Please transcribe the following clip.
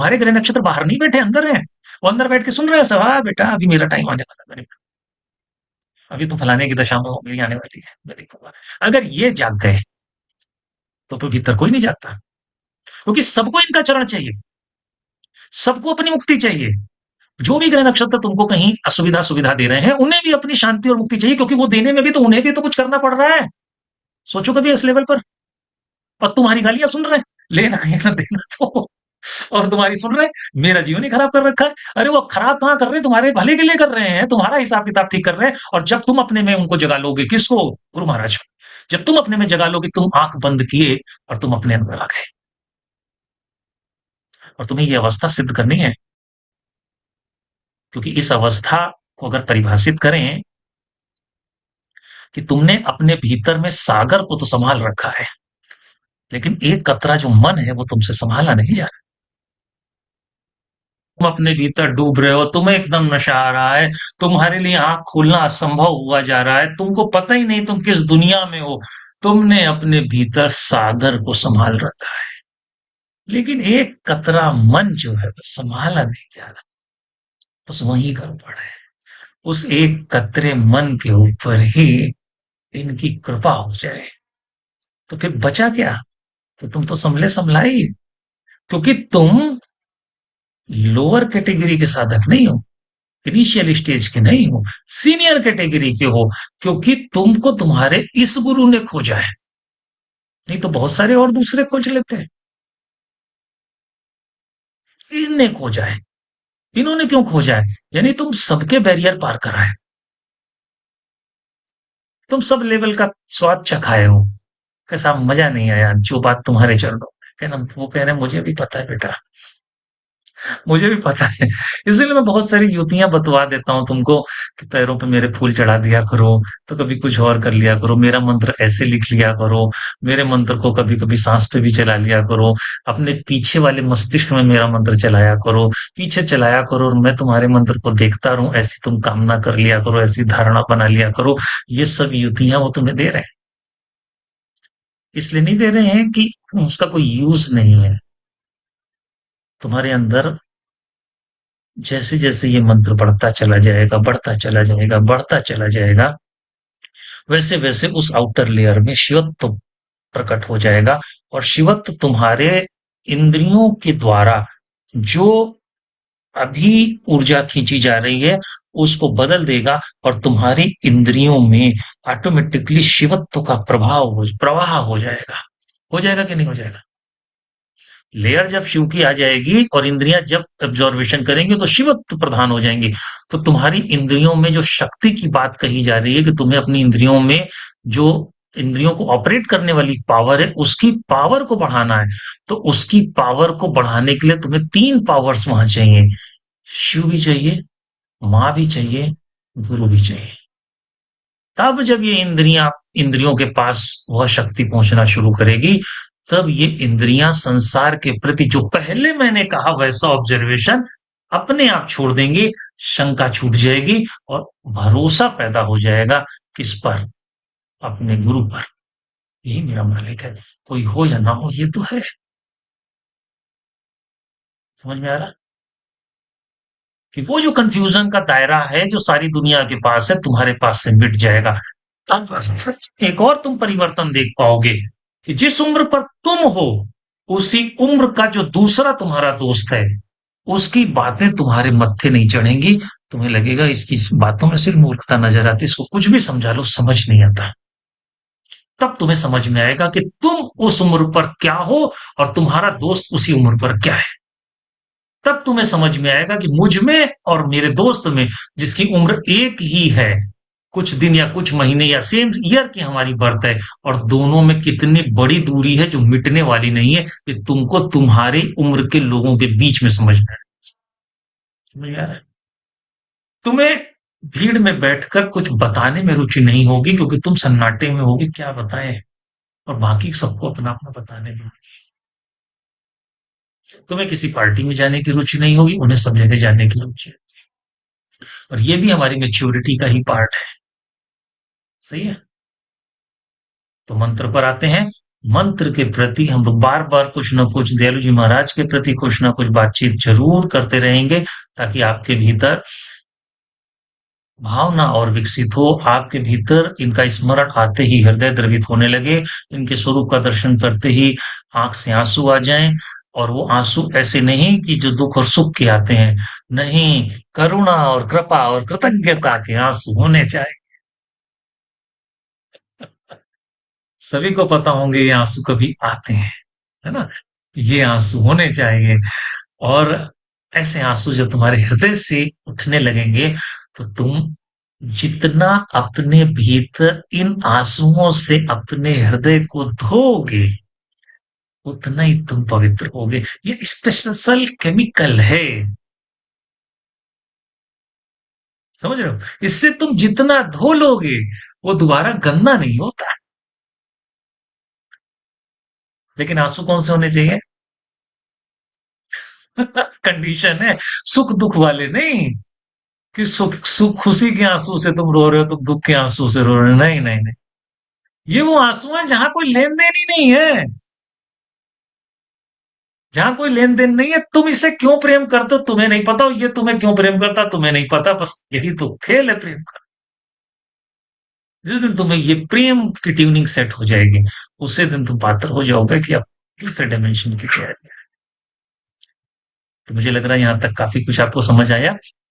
तुम्हारे ग्रह नक्षत्र बाहर नहीं बैठे, अंदर हैं। वो अंदर बैठ के सुन रहे हैं सब, हाँ बेटा अभी मेरा टाइम आने वाला है, अभी तुम फलाने की दशा में हो, मेरी आने वाली है, मैं देखूंगा। अगर ये जाग गए तो फिर भीतर कोई नहीं जागता, क्योंकि सबको इनका चरण चाहिए, सबको अपनी मुक्ति चाहिए। जो भी ग्रह नक्षत्र तुमको कहीं असुविधा सुविधा दे रहे हैं, उन्हें भी अपनी शांति और मुक्ति चाहिए, क्योंकि वो देने में भी तो उन्हें भी तो कुछ करना पड़ रहा है। सोचो कभी इस लेवल पर। और तुम्हारी गालियां सुन रहे हैं, लेना है ना देना तो, और तुम्हारी सुन रहे हैं, मेरा जीवन ही खराब कर रखा है। अरे वो खराब कहाँ कर रहे हैं, तुम्हारे भले के लिए कर रहे हैं, तुम्हारा हिसाब किताब ठीक कर रहे हैं। और जब तुम अपने में उनको जगा लोगे, किसको? गुरु महाराज को। जब तुम अपने में जगा लोगे, तुम आंख बंद किए और तुम अपने अंदर आ गए। और तुम्हें ये अवस्था सिद्ध करनी है, क्योंकि इस अवस्था को अगर परिभाषित करें कि तुमने अपने भीतर में सागर को तो संभाल रखा है, लेकिन एक कतरा जो मन है वो तुमसे संभाला नहीं जा रहा। तुम अपने भीतर डूब रहे हो, तुम्हें एकदम नशा आ रहा है, तुम्हारे लिए आंख खोलना असंभव हुआ जा रहा है, तुमको पता ही नहीं तुम किस दुनिया में हो। तुमने अपने भीतर सागर को संभाल रखा है, लेकिन एक कतरा मन जो है वो संभाला नहीं जा रहा। बस वही गड़बड़ है। उस एक कतरे मन के ऊपर ही इनकी कृपा हो जाए तो फिर बचा क्या? तो तुम तो संभले संभलाई, क्योंकि तुम लोअर कैटेगरी के साधक नहीं हो, इनिशियल स्टेज के नहीं हो, सीनियर कैटेगरी के हो, क्योंकि तुमको तुम्हारे इस गुरु ने खोजा है। नहीं तो बहुत सारे और दूसरे खोज लेते हैं, इनने खोजा है। इन्होंने क्यों खोजा है? यानी तुम सबके बैरियर पार करा है, तुम सब लेवल का स्वाद चखाए हो। कैसा मजा नहीं आया जो बात तुम्हारे चरणों में, कहना वो कह रहे हैं मुझे भी पता है बेटा, मुझे भी पता है। इसीलिए मैं बहुत सारी युक्तियाँ बतवा देता हूँ तुमको कि पैरों पे मेरे फूल चढ़ा दिया करो, तो कभी कुछ और कर लिया करो, मेरा मंत्र ऐसे लिख लिया करो, मेरे मंत्र को कभी-कभी साँस पे भी चला लिया करो, अपने पीछे वाले मस्तिष्क में मेरा मंत्र चलाया करो, पीछे चलाया करो और मैं तुम्हारे मंत्र को देखता रहूँ, ऐसी तुम कामना कर लिया करो, ऐसी धारणा बना लिया करो। ये सब युक्तियाँ वो तुम्हें दे रहे हैं। इसलिए नहीं दे रहे हैं कि उसका कोई यूज़ नहीं है। तुम्हारे अंदर जैसे-जैसे ये मंत्र बढ़ता चला जाएगा, बढ़ता चला जाएगा, बढ़ता चला जाएगा, वैसे-वैसे उस आउटर लेयर में शिवत्व प्रकट हो जाएगा। और शिवत्व तुम्हारे इंद्रियों के द्वारा जो अभी ऊर्जा खींची जा रही है, उसको बदल देगा और तुम्हारी इंद्रियों में ऑटोमेटिकली शिवत्व का प्रवाह हो जाएगा। हो जाएगा कि नहीं हो जाएगा? लेयर जब शिव की आ जाएगी और इंद्रियां जब एब्जॉर्वेशन करेंगी तो शिवत्व प्रधान हो जाएंगी। तो तुम्हारी इंद्रियों में जो शक्ति की बात कही जा रही है कि तुम्हें अपनी इंद्रियों में जो इंद्रियों को ऑपरेट करने वाली पावर है, उसकी पावर को बढ़ाना है। तो उसकी पावर को बढ़ाने के लिए तुम्हें तीन पावर्स वहां चाहिए। शिव भी चाहिए, माँ भी चाहिए, गुरु भी चाहिए। तब जब ये इंद्रियों के पास वह शक्ति पहुंचना शुरू करेगी, तब ये इंद्रियां संसार के प्रति जो पहले मैंने कहा वैसा ऑब्जर्वेशन अपने आप छोड़ देंगी, शंका छूट जाएगी और भरोसा पैदा हो जाएगा। किस पर? अपने गुरु पर। यही मेरा मालिक है, कोई हो या ना हो ये तो है। समझ में आ रहा कि वो जो कंफ्यूजन का दायरा है जो सारी दुनिया के पास है, तुम्हारे पास से मिट जाएगा। तब एक और तुम परिवर्तन देख पाओगे कि जिस उम्र पर तुम हो, उसी उम्र का जो दूसरा तुम्हारा दोस्त है, उसकी बातें तुम्हारे मत्थे नहीं चढ़ेंगी। तुम्हें लगेगा इसकी इस बातों में सिर्फ मूर्खता नजर आती, इसको कुछ भी समझा लो समझ नहीं आता। तब तुम्हें समझ में आएगा कि तुम उस उम्र पर क्या हो और तुम्हारा दोस्त उसी उम्र पर क्या है। तब तुम्हें समझ में आएगा कि मुझ में और मेरे दोस्त में, जिसकी उम्र एक ही है, कुछ दिन या कुछ महीने या सेम ईयर की हमारी बर्थ है, और दोनों में कितनी बड़ी दूरी है जो मिटने वाली नहीं है, कि तुमको तुम्हारी उम्र के लोगों के बीच में समझ में आ रहा है। तुम्हें भीड़ में बैठकर कुछ बताने में रुचि नहीं होगी, क्योंकि तुम सन्नाटे में होगे, क्या बताएं, और बाकी सबको अपना अपना बताने में। तुम्हें किसी पार्टी में जाने की रुचि नहीं होगी, उन्हें सब जगह जाने की रुचि है। और ये भी हमारी मेच्योरिटी का ही पार्ट है। सही है। तो मंत्र पर आते हैं। मंत्र के प्रति हम लोग बार बार कुछ ना कुछ दयालु जी महाराज के प्रति कुछ ना कुछ बातचीत जरूर करते रहेंगे, ताकि आपके भीतर भावना और विकसित हो, आपके भीतर इनका स्मरण आते ही हृदय द्रवित होने लगे, इनके स्वरूप का दर्शन करते ही आंख से आंसू आ जाएं। और वो आंसू ऐसे नहीं कि जो दुख और सुख के आते हैं, नहीं, करुणा और कृपा और कृतज्ञता के आंसू होने चाहिए। सभी को पता होंगे ये आंसू कभी आते हैं, है ना? ये आंसू होने चाहिए। और ऐसे आंसू जब तुम्हारे हृदय से उठने लगेंगे, तो तुम जितना अपने भीतर इन आंसुओं से अपने हृदय को धोगे, उतना ही तुम पवित्र होगे। ये स्पेशल केमिकल है, समझ रहे हो? इससे तुम जितना धो लोगे, वो दोबारा गंदा नहीं होता। लेकिन आंसू कौन से होने चाहिए? कंडीशन है, सुख दुख वाले नहीं, कि सुख सुख खुशी के आंसू से तुम रो रहे हो, तुम दुख के आंसू से रो रहे हो, नहीं नहीं नहीं। ये वो आंसू है जहां कोई लेन देन ही नहीं है, जहां कोई लेन देन नहीं है। तुम इसे क्यों प्रेम करते हो तुम्हें नहीं पता, ये तुम्हें क्यों प्रेम करता तुम्हें नहीं पता, बस यही तो खेल है प्रेम का। जिस दिन तुम्हें ये प्रेम की ट्यूनिंग सेट हो जाएगी, उसी दिन तुम पात्र हो जाओगे कि अब दूसरे डायमेंशन की क्या है। तो मुझे लग रहा है यहाँ तक काफी कुछ आपको समझ आया।